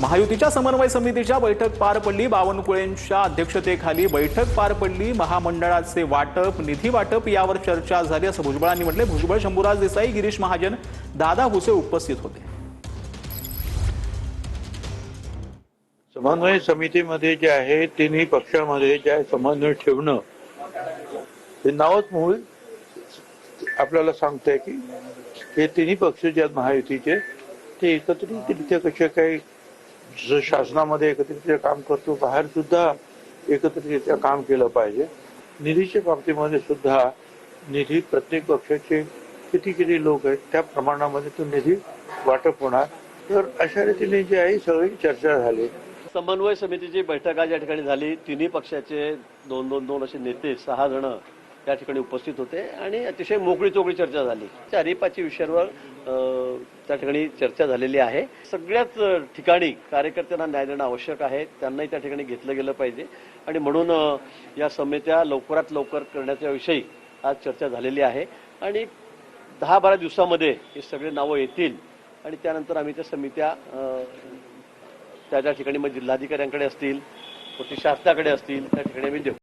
महायुतीच्या समन्वय समितीच्या बैठक पार पडली। बावनकुळेंच्या अध्यक्षतेखाली बैठक पार पडली। महामंडळाचे वाटप, निधी वाटप यावर चर्चा झाली असं भुजबळांनी म्हटले। भुजबळ, शंभूराज देसाई, गिरीश महाजन, दादा भुसे उपस्थित होते। समन्वय समितीमध्ये जे आहे तिन्ही पक्षामध्ये जे समन्वय ठेवणं हे नावच मूळ आपल्याला सांगतंय की हे तिन्ही पक्ष जे आहेत महायुतीचे ते एकत्रितरित्या कसे काही शासनामध्ये एकत्रितरित्या काम करतो, बाहेर सुद्धा एकत्रितरित्या काम केलं पाहिजे। निधीच्या बाबतीमध्ये सुद्धा निधी प्रत्येक पक्षाचे किती लोक आहेत त्या प्रमाणामध्ये तो निधी वाटप होणार। तर अशा रीतीने जे आहे सगळी चर्चा झाली। समन्वय समितीची बैठक आज या ठिकाणी झाली। तिन्ही पक्षाचे दोन असे नेते 6 जण या ठिकाणी उपस्थित होते आणि अतिशय मोकळी चोकळी चर्चा झाली। 4-5 विषयांवर त्या ठिकाणी चर्चा झालेली आहे। सगळ्याच ठिकाणी कार्यकर्त्यांना न्याय देणं आवश्यक आहे, त्यांनाही त्या ठिकाणी घेतलं गेलं पाहिजे आणि म्हणून या समित्या लवकरात लवकर करण्याच्या विषयी आज चर्चा झालेली आहे आणि 10-12 दिवसामध्ये हे सगळे नावं येतील आणि त्यानंतर आम्ही त्या समित्या त्या ठिकाणी मग जिल्हाधिकाऱ्यांकडे असतील, शासनाकडे असतील, त्या ठिकाणी आम्ही देऊ।